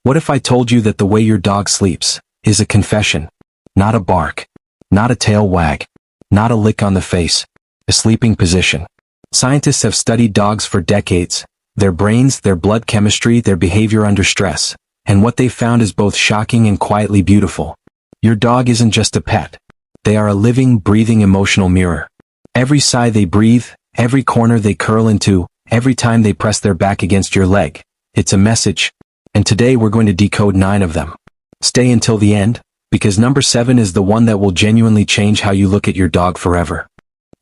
What if I told you that the way your dog sleeps is a confession? Not a bark, not a tail wag, not a lick on the face, a sleeping position. Scientists have studied dogs for decades, their brains, their blood chemistry, their behavior under stress, and what they found is both shocking and quietly beautiful. Your dog isn't just a pet. They are a living, breathing emotional mirror. Every sigh they breathe, every corner they curl into, every time they press their back against your leg, it's a message. And today we're going to decode 9 of them. Stay until the end, because number 7 is the one that will genuinely change how you look at your dog forever.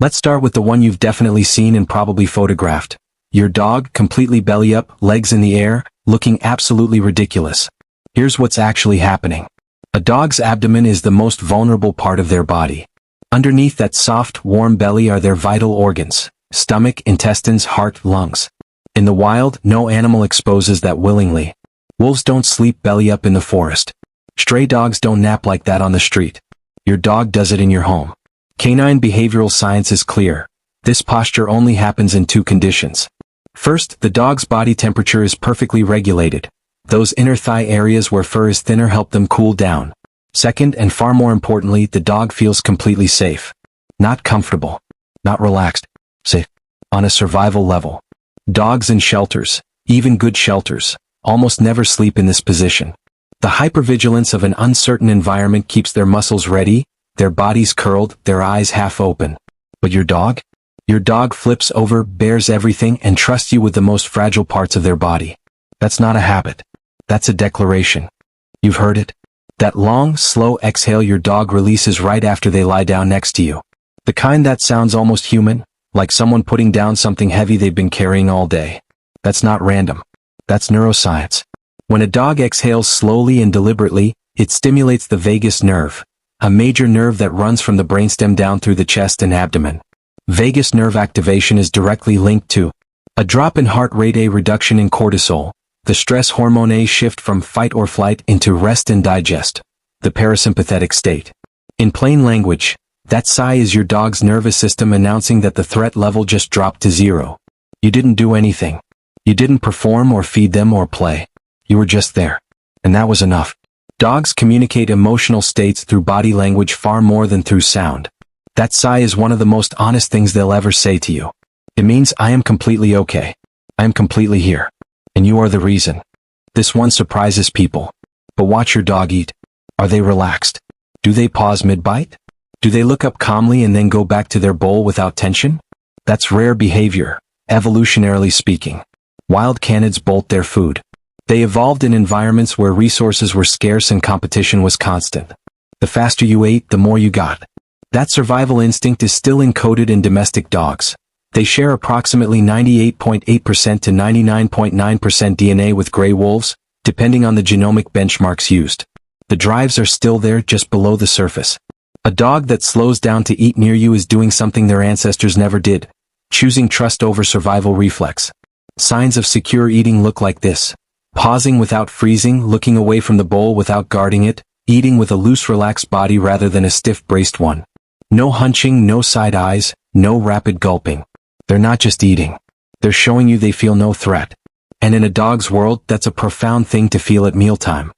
Let's start with the one you've definitely seen and probably photographed. Your dog, completely belly up, legs in the air, looking absolutely ridiculous. Here's what's actually happening. A dog's abdomen is the most vulnerable part of their body. Underneath that soft, warm belly are their vital organs: stomach, intestines, heart, lungs. In the wild, no animal exposes that willingly. Wolves don't sleep belly up in the forest. Stray dogs don't nap like that on the street. Your dog does it in your home. Canine behavioral science is clear. This posture only happens in 2 conditions. First, the dog's body temperature is perfectly regulated. Those inner thigh areas where fur is thinner help them cool down. Second, and far more importantly, the dog feels completely safe. Not comfortable. Not relaxed. Safe. On a survival level. Dogs in shelters, even good shelters, almost never sleep in this position. The hypervigilance of an uncertain environment keeps their muscles ready, their bodies curled, their eyes half open. But your dog? Your dog flips over, bears everything, and trusts you with the most fragile parts of their body. That's not a habit. That's a declaration. You've heard it. That long, slow exhale your dog releases right after they lie down next to you. The kind that sounds almost human, like someone putting down something heavy they've been carrying all day. That's not random. That's neuroscience. When a dog exhales slowly and deliberately, it stimulates the vagus nerve, a major nerve that runs from the brainstem down through the chest and abdomen. Vagus nerve activation is directly linked to a drop in heart rate, a reduction in cortisol, the stress hormone, a shift from fight or flight into rest and digest, the parasympathetic state. In plain language, that sigh is your dog's nervous system announcing that the threat level just dropped to 0. You didn't do anything. You didn't perform or feed them or play. You were just there. And that was enough. Dogs communicate emotional states through body language far more than through sound. That sigh is one of the most honest things they'll ever say to you. It means, I am completely okay. I am completely here. And you are the reason. This one surprises people. But watch your dog eat. Are they relaxed? Do they pause mid-bite? Do they look up calmly and then go back to their bowl without tension? That's rare behavior, evolutionarily speaking. Wild canids bolt their food. They evolved in environments where resources were scarce and competition was constant. The faster you ate, the more you got. That survival instinct is still encoded in domestic dogs. They share approximately 98.8% to 99.9% DNA with gray wolves, depending on the genomic benchmarks used. The drives are still there, just below the surface. A dog that slows down to eat near you is doing something their ancestors never did, choosing trust over survival reflex. Signs of secure eating look like this: pausing without freezing, looking away from the bowl without guarding it, eating with a loose, relaxed body rather than a stiff, braced one. No hunching, no side eyes, no rapid gulping. They're not just eating. They're showing you they feel no threat. And in a dog's world, that's a profound thing to feel at mealtime.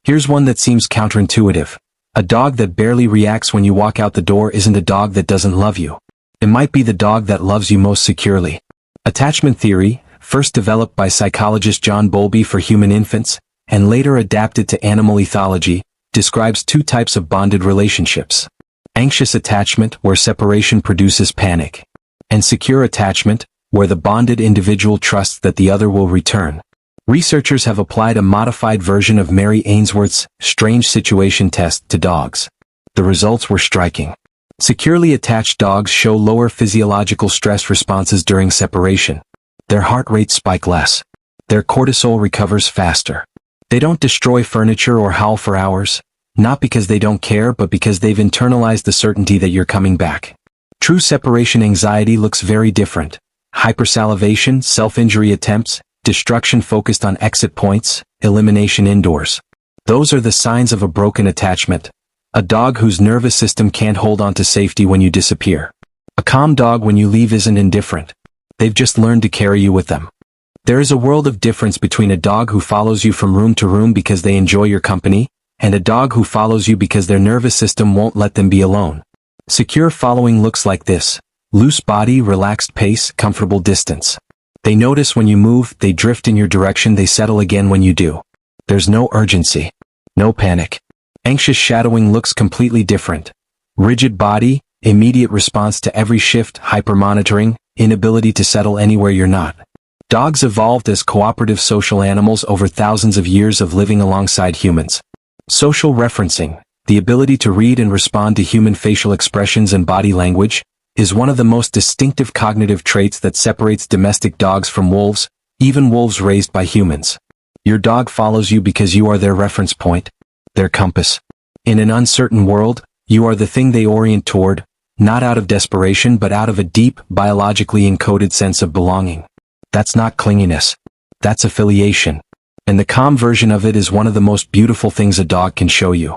Here's one that seems counterintuitive. A dog that barely reacts when you walk out the door isn't a dog that doesn't love you. It might be the dog that loves you most securely. Attachment theory, first developed by psychologist John Bowlby for human infants, and later adapted to animal ethology, describes 2 types of bonded relationships. Anxious attachment, where separation produces panic. And secure attachment, where the bonded individual trusts that the other will return. Researchers have applied a modified version of Mary Ainsworth's strange situation test to dogs. The results were striking. Securely attached dogs show lower physiological stress responses during separation. Their heart rates spike less. Their cortisol recovers faster. They don't destroy furniture or howl for hours, not because they don't care but because they've internalized the certainty that you're coming back. True separation anxiety looks very different. Hypersalivation, self-injury attempts, destruction focused on exit points, elimination indoors. Those are the signs of a broken attachment. A dog whose nervous system can't hold on to safety when you disappear. A calm dog when you leave isn't indifferent. They've just learned to carry you with them. There is a world of difference between a dog who follows you from room to room because they enjoy your company, and a dog who follows you because their nervous system won't let them be alone. Secure following looks like this: loose body, relaxed pace, comfortable distance. They notice when you move, they drift in your direction, they settle again when you do. There's no urgency. No panic. Anxious shadowing looks completely different. Rigid body, immediate response to every shift, hyper-monitoring, inability to settle anywhere you're not. Dogs evolved as cooperative social animals over thousands of years of living alongside humans. Social referencing, the ability to read and respond to human facial expressions and body language, is one of the most distinctive cognitive traits that separates domestic dogs from wolves, even wolves raised by humans. Your dog follows you because you are their reference point, their compass. In an uncertain world, you are the thing they orient toward, not out of desperation but out of a deep, biologically encoded sense of belonging. That's not clinginess. That's affiliation. And the calm version of it is one of the most beautiful things a dog can show you.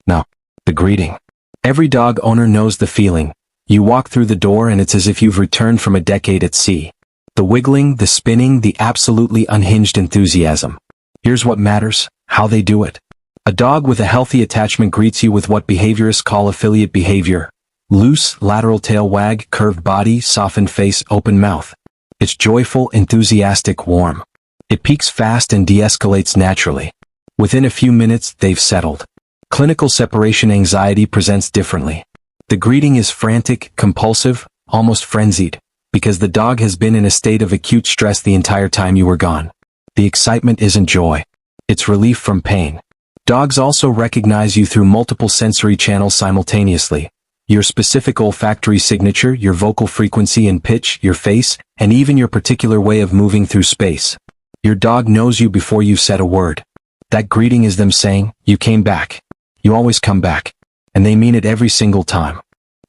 Now, the greeting. Every dog owner knows the feeling. You walk through the door and it's as if you've returned from a decade at sea. The wiggling, the spinning, the absolutely unhinged enthusiasm. Here's what matters: how they do it. A dog with a healthy attachment greets you with what behaviorists call affiliate behavior. Loose, lateral tail wag, curved body, softened face, open mouth. It's joyful, enthusiastic, warm. It peaks fast and de-escalates naturally. Within a few minutes, they've settled. Clinical separation anxiety presents differently. The greeting is frantic, compulsive, almost frenzied, because the dog has been in a state of acute stress the entire time you were gone. The excitement isn't joy. It's relief from pain. Dogs also recognize you through multiple sensory channels simultaneously. Your specific olfactory signature, your vocal frequency and pitch, your face, and even your particular way of moving through space. Your dog knows you before you've said a word. That greeting is them saying, "You came back. You always come back." And they mean it every single time.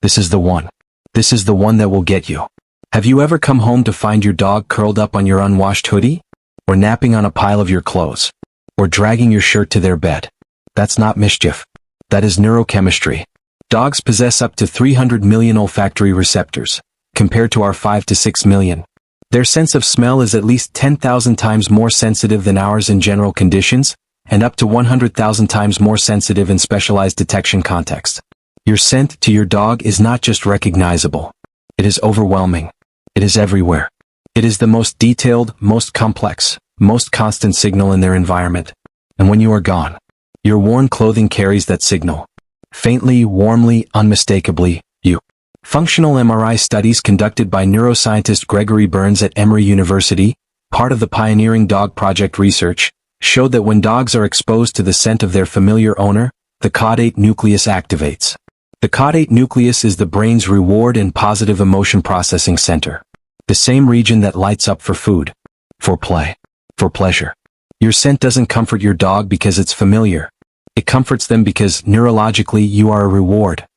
This is the one. This is the one that will get you. Have you ever come home to find your dog curled up on your unwashed hoodie? Or napping on a pile of your clothes? Or dragging your shirt to their bed? That's not mischief. That is neurochemistry. Dogs possess up to 300 million olfactory receptors, compared to our 5 to 6 million. Their sense of smell is at least 10,000 times more sensitive than ours in general conditions, and up to 100,000 times more sensitive in specialized detection contexts. Your scent to your dog is not just recognizable. It is overwhelming. It is everywhere. It is the most detailed, most complex, most constant signal in their environment. And when you are gone, your worn clothing carries that signal. Faintly, warmly, unmistakably, you. Functional MRI studies conducted by neuroscientist Gregory Burns at Emory University, part of the pioneering Dog Project research, showed that when dogs are exposed to the scent of their familiar owner, the caudate nucleus activates. The caudate nucleus is the brain's reward and positive emotion processing center. The same region that lights up for food, for play, for pleasure. Your scent doesn't comfort your dog because it's familiar. It comforts them because, neurologically, you are a reward.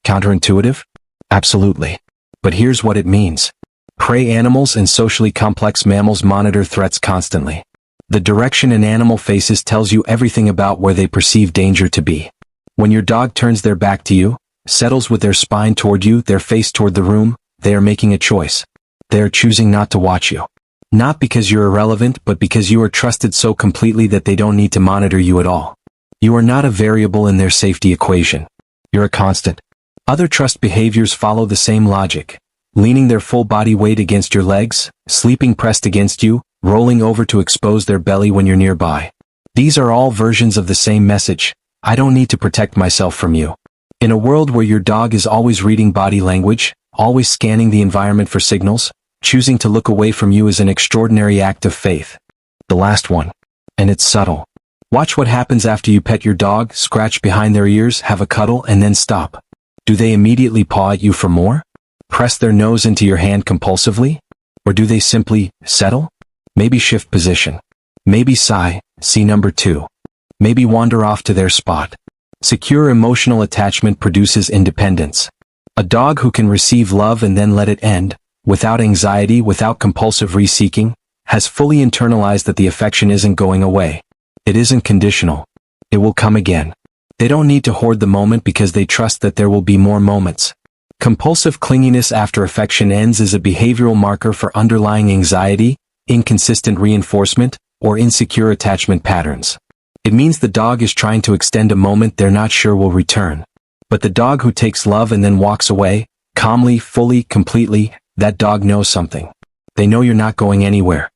Counterintuitive? Absolutely. But here's what it means. Prey animals and socially complex mammals monitor threats constantly. The direction an animal faces tells you everything about where they perceive danger to be. When your dog turns their back to you, settles with their spine toward you, their face toward the room, they are making a choice. They are choosing not to watch you. Not because you're irrelevant, but because you are trusted so completely that they don't need to monitor you at all. You are not a variable in their safety equation. You're a constant. Other trust behaviors follow the same logic. Leaning their full body weight against your legs, sleeping pressed against you, rolling over to expose their belly when you're nearby. These are all versions of the same message. I don't need to protect myself from you. In a world where your dog is always reading body language, always scanning the environment for signals, choosing to look away from you is an extraordinary act of faith. The last one. And it's subtle. Watch what happens after you pet your dog, scratch behind their ears, have a cuddle, and then stop. Do they immediately paw at you for more? Press their nose into your hand compulsively? Or do they simply settle? Maybe shift position. Maybe sigh, see number 2. Maybe wander off to their spot. Secure emotional attachment produces independence. A dog who can receive love and then let it end, without anxiety, without compulsive reseeking, has fully internalized that the affection isn't going away. It isn't conditional. It will come again. They don't need to hoard the moment because they trust that there will be more moments. Compulsive clinginess after affection ends is a behavioral marker for underlying anxiety, inconsistent reinforcement, or insecure attachment patterns. It means the dog is trying to extend a moment they're not sure will return. But the dog who takes love and then walks away, calmly, fully, completely, that dog knows something. They know you're not going anywhere.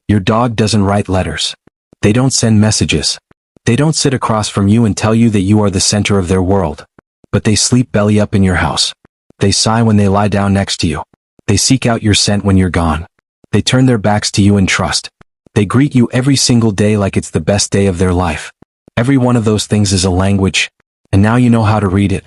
Your dog doesn't write letters. They don't send messages. They don't sit across from you and tell you that you are the center of their world. But they sleep belly up in your house. They sigh when they lie down next to you. They seek out your scent when you're gone. They turn their backs to you in trust. They greet you every single day like it's the best day of their life. Every one of those things is a language, and now you know how to read it.